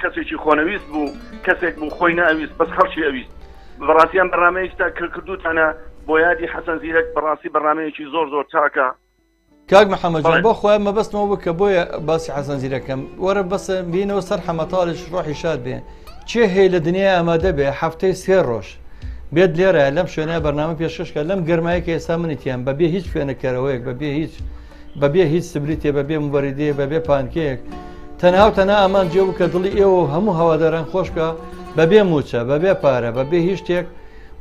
کەسێکی خۆنەویست بوو کەسێک بوو خۆی نەویست بەس خەڵکی ئەویست بەڕاستیان بەرنامەیەکتا کردوتانە بۆ یادی حەسەن زیرەک بەڕاستی بەرنامەیەکی زۆر چاکە کاک محەممەدجان بۆ خۆیان مەبەستمەوە بکە بۆیە باسی حەسەن زیرەکەم وەرە بەسە بینەوە سەر حەمەتاڵیش ڕۆحی شاد بێ چێ هەیە لە دنیا ئامادە بێ هەفتەی 3 ڕۆژ بێت لێرە لەم شوێنە بەرنامە پێشکەشکە لەم گەرمایە کە ئێستا منیتیان بەبێ هیچ خوێنەکەرەوەیەک بەبێ هیچ سبلیتێ بەبێ مبەریدێ بەبێ پانکەیەک تەنها ئامان جێ بوو کە دڵی ئێوە هەموو هەواداران خۆش بکە بەبێ موچە بەبێ پارە بەبێ هیچ شتێک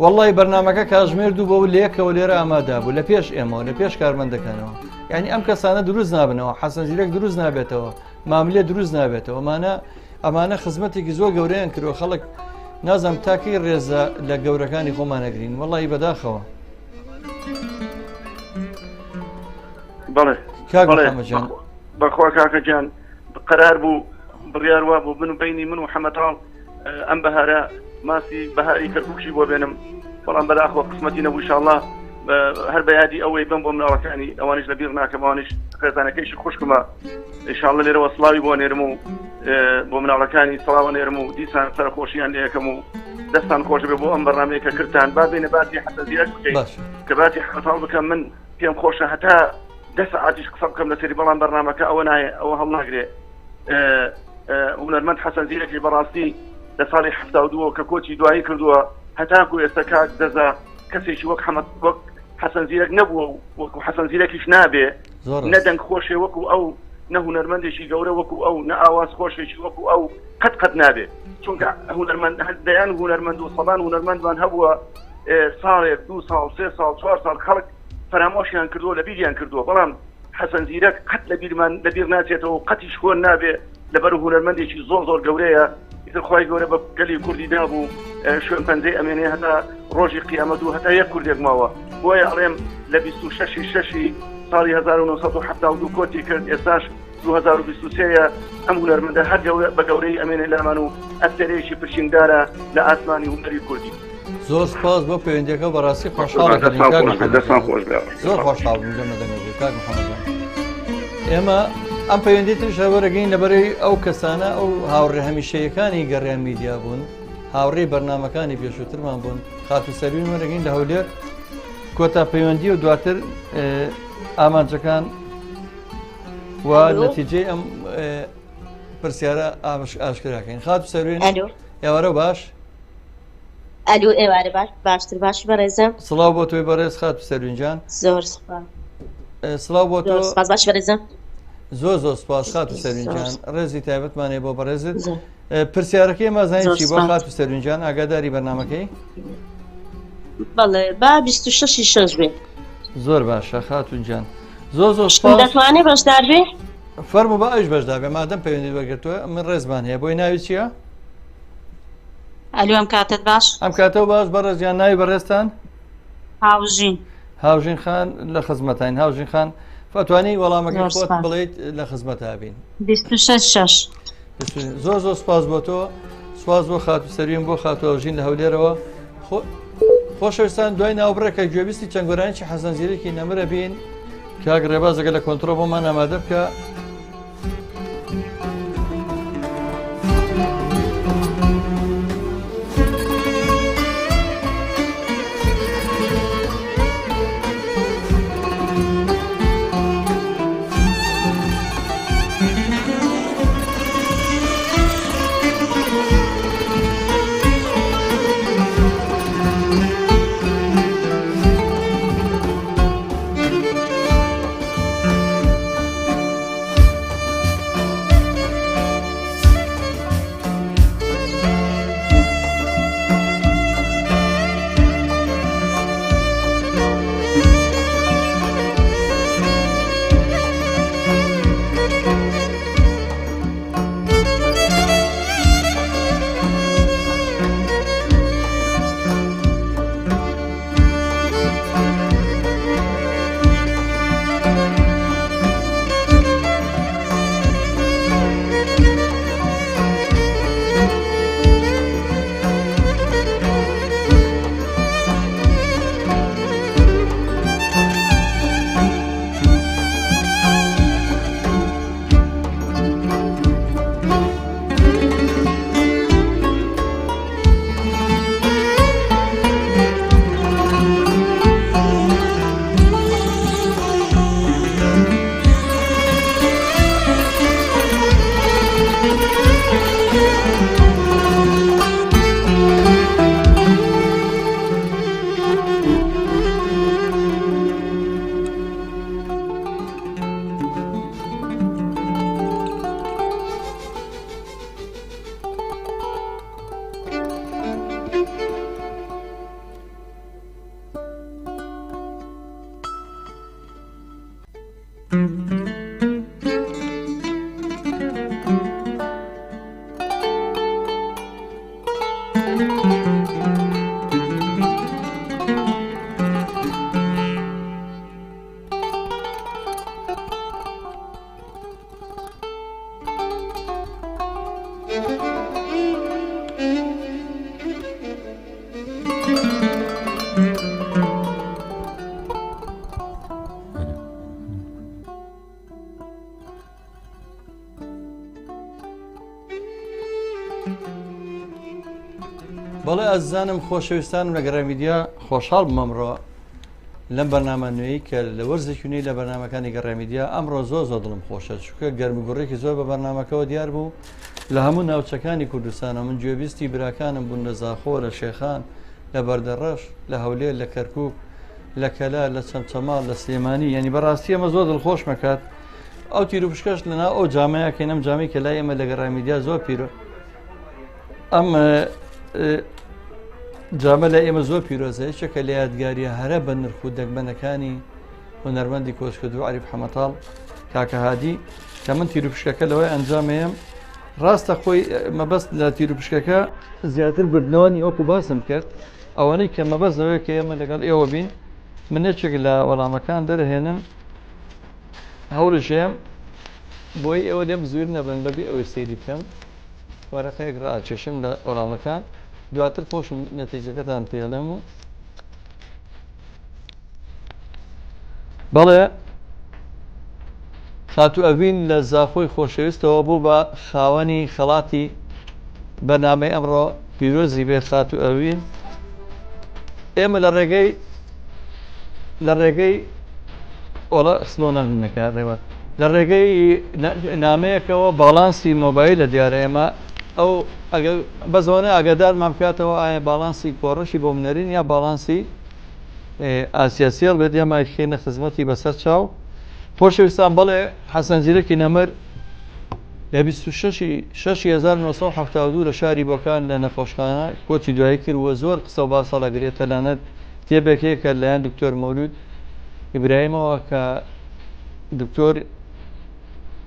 وەڵی بەرنمەکە کاژمێر دوو بەو لەیەکەوە لێرە ئامادا بوو لە پێش ئێمەوە لە پێش کارمەندەکانەوە یعنی ئەم کەسانە دروست نابنەوە حەسەن زیرەک دروست نابێتەوە ماملێ دروست نابێتەوە ئەمانە خزمەتێکی زۆر گەورەیان کردوە خەڵک نازم تاکەی ڕێزە لە گەورەکانی خۆمانەگرین وەڵی بەداخەوە بەڵێ بەخوا کاکەجان قەرار بوو بڕیار وا بوو من و بینی من و حەمەتاڵ ئەم بەهارە ماسی بەهاری کەرکووکشی بۆ بێنم بەڵام بەداخەوە قسمەتی نەبوو ئینشاءڵڵا هەر بە یادی ئەوەی بم بۆ مناڵەکانی ئەوانش لە بیر ناکەم ئەوانش خێزانەکەیشی خوشکمە ئینشاءڵڵا لێرەوە سڵاوی بۆ نێرم و بۆ مناڵەکانی سڵاوە نێرم و دیسان سەرخۆشییان لێ یەکەم و دەستان خۆش بێ بۆ ئەم بەرنامەیە کە کردتان با بینە باسی حەسەن زیرەک بکەین کە باسی حەمەتاڵ بکەم من پێم خۆشە هەتا 10 ساعاتیش قسە بکەم لەسەری بەڵام بەرنامەکە ئەوە نایە ئەوە هەڵ ناگرێ هونەرمەند حەسەن زیرەکی بەڕاستی لە ساڵی 1972 کە کۆچی دوایی کردووە هەتاکو ئێستا کاک دەزا کەسێکی وەک حەسەن زیرەک نەبووە وەکو حەسەن زیرەکیش نابێ نەدەنگ خۆشێ وەکو ئەو نە هونەرمەندێکی گەورە وەکو ئەو نە ئاواز خۆشێکی وەکو ئەو قەت نابێ چونکە هونەرمەند دەیان هونەرمەند و سەبان هونەرمەندمان هەبووە ساڵێک 2 ساڵ 3 ساڵ 4 ساڵ خەڵک فەرامۆشیان کردووە لە بیریان کردووە بەڵام حەسەن زیرەک قەت لە بیر ناچێتەوە قەتیش خۆن نابێ لەبەر هونەرمەندێکی زۆر گەورەیە ئیتر خۆی گەورە بە گەلی کوردی دابوو شوێن پەنجەی ئەمێنێ هەتا ڕۆژی قیامەت و هەتا یەک کوردێک ماوە بۆیە ئەڵێم لە 26 ساڵی 1972 کۆتی کرد ئێستاش 2023 ئەم هونەرمەندە هەر بە گەورەی ئەمێنێ لامان و ئەستێرەیەکی پرشینگدارە لە ئاسمانی هونەری کوردی زۆر سپاس بۆ پەیوەندیەکە بەڕاستی خۆشحاڵ زۆر خۆشحاڵ کاک محەممەدجان ئێمە ئەم پەیوەندی ترش هەوەرەگەین لەبەرەی ئەو کەسانە ئەو هاوڕێ هەمیشەیەکانی گەڕیان میدیا بوون هاوڕێی بەرنمەکانی پێشووترمان بوون خاتو سەروین وەرەگەین لە هەولێر کۆتا پەیوەندی و دواتر ئامانجەکان و نەتیجەی ئەم پرسیارە ئاشکراکەین خاتو سەروین ئێوارە باش ئەلو ئێوارە باشتر باشی بەڕێزم سڵاو بۆ تۆی بەڕێز خاتو سەروینجان زۆر سڵاو بۆ تۆ باش بەڕێزم زۆر سپاس خاتو سەروینجان ڕێزی تایبەتمانێ بۆ بەڕێزت پرسیارەکەی مازانی چی بۆ خاتو سەروینجان ئاگاداری بەرنامەکەی بەڵێ با 26 بێ زۆر باشە خاتونجان زۆر دەتوانێت بەشدار بێ فەرموو بە ئەوش بەشدا بێ مادەم پەیوەندی وەرگرتووە من ڕێزمان هەیە بۆی ناوی چییە؟ ئەلو ئەم کاتت باش ئەم کاتەوە باش بەڕێزیان ناوی بەڕێزتان؟ هاوژین خان لە خزمەتین هاوژین خان فەتوانی وەڵامەکە خۆت بڵێیت لە خزمەتا بین 26 زۆر سپاس بۆ تۆ سواز بۆ خاتو سەروین بۆ خاتو هاوژین لە هەولێرەوە خۆشەویستان دوای ناوبڕێکە گوێبیستی چەند گۆرانێکی حەسەن زیرەکی نەمرە بین کاک ڕێباز ئەگەر لە کۆنتڕۆڵ بۆمان ئامادە بکە. بەڵێ ئەزانم خۆشەویستانم لە گەڕامیدیا خۆشحاڵ بمەمڕۆ لەم بەرنامە نوێی کە لە وەرزێکیونەی لە بەرنمەکانی گەڕامیدیا ئەمڕۆ زۆر دڵم خۆشە چونکە گەرمگوڕێکی زۆر بە بەرنمەکەەوە دیار بوو لە هەموو ناوچەکانی کوردستانە من گوێبیستی براکانم بوون لە زاخۆ لە شێخان لە بەردەڕەش لە هەولێر لە کەرکووک لە کەلا لە چەمچەماڵ لە سلێمانی ینی بەڕاستی ئەمە زۆر دڵخۆش مەکات ئەو تیر و پشکەش لەنا ئەو جامەیەکەی نەم جامی کە لای ئێمە لە گەڕامیدیا زۆر پیرۆ ئەم جامە لە ئێمە زۆر پیرۆزەیەکە لە یادگاریە هەرە بە نرخ و دەگمەنەکانی هونەرمەندی کۆچکردو عەریف حەمەتاڵ کاکە هادی کە من تیر و پشکەکە لەوەی ئەنجامەیەم ڕاستە خۆی مەبەست لە تیر و پشکەکە زیاتر بردنەوەنی ئەوکو باسم کرد ئەوانەی کە مەبەستەوەی کە ئێمە لەگەڵ ئێوە بین منێکێک لە وەڵامەکان دەرهێنم هەوڵشێم بۆی ئێوە لێم زویر نەبن بەبێ ئەوەی سەیری بکەم وەرەقەیەک ڕاکێشم لە وەڵامەکان دواتر خۆشم نەتیجەکەتان پێڵێم و بەڵێ خاتو ئەڤین لە زاخۆی خۆشەویستەوە بوو بە خاوەنی خەڵاتی بەنامەی ئەمڕۆ پیرۆزی بێ خاتو ئەڤین ئێمە لە ڕێگەی ئۆڵە سلۆنەکە ڕێوە لە ڕێگەی نامەیەکەوە باڵانسی مۆبایل لە دیارە ئێمە ئەو بەزۆنە ئاگادارمان بکاتەوە ئایا باڵانسی کۆڕشی بۆ منەرین یا باڵانسی ئاسیاسیێڵ بێت یامای خێنە خزمەتی بەسەر چاو خۆشەویستان بەڵێ حەسەن زیرەکی نەمەر لە 26/1972 لە شاری بۆکان لە نەخۆشخانە کۆچی دوایی کردووە زۆر قسە و باسە لەگرێت تەنانەت تێبێکەیەکە لەلایەن دکتۆر مەولود ئیبراهیمەوە کە دکتۆر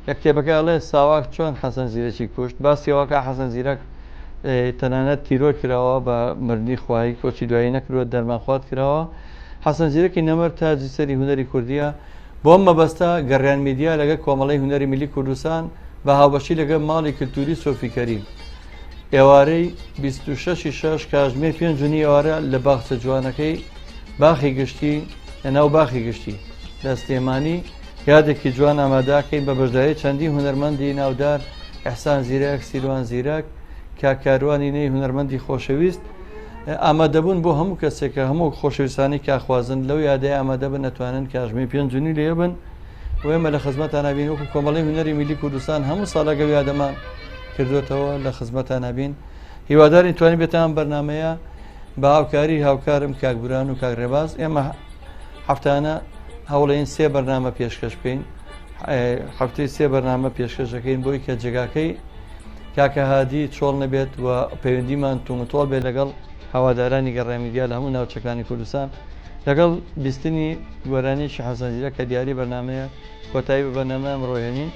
یەکتێبەکە ئەڵێ ساواک چۆن حەسەن زیرەکی کوشت باسیەوەکە حەسەن زیرەک تەنانەت تیرۆر کراوە بە مردنی خوایی کۆچی دوایی نەکردووە دەرمان خوارد کراوە حەسەن زیرەکی نەمەر تاجی سەری هونەری کوردیە بۆ مەبەستە گەڕیان میدیا لەگە کۆمەڵی هونەری میلی کوردستان بە هاوبەشی لەگە ماڵی کلتوری سۆفی کەریم ئێوارەی 26/6 کاتژمێر 5 ئێوارە لە باخچە جوانەکەی باخی گشتی لە ناو باخی گشتی لە سلێمانی یادێکی جوان ئاماداکەین بە بەشداری چەندی هونەرمەندی ناودار ئەحسان زیرەک سیروان زیرەک کاکاروانی نەی هونەرمەندی خۆشەویست ئامادەبوون بۆ هەموو کەسێکە هەموو خۆشەویستانی کاخوازن لەو یادەیە ئامادە بن نەتوانن کاژمەی پێنجنی لێ بن و ئێمە لە خزمەتان نبین وەکو کۆمەڵی هونەری میلی کوردستان هەموو ساڵەگە یادەمان کردوێتەوە لە خزمەتان نبین هیواداری توانین بێتان بەرنمەیە بە هاوکاری هاوکارم کاکبوران و کاکڕێباز ئێمە هەفتانە هەوڵین سێ بەرنامە پێشکەش بکەین هەفتەی سێ بەرنامە پێشکەشەکەین بۆی کە جێگاکەی کاکە هادی چۆڵ نەبێت و پەیوەندیمان تومتۆڵ بێت لەگەڵ هەوادارانی گەڕێمیدیا لە هەموو ناوچەکانی کوردستان لەگەڵ بیستنی گۆرانیی حەسەن زیرەک کە دیاری بەرنمەیە کۆتایی بە بەرنامە ئەمڕۆیێنین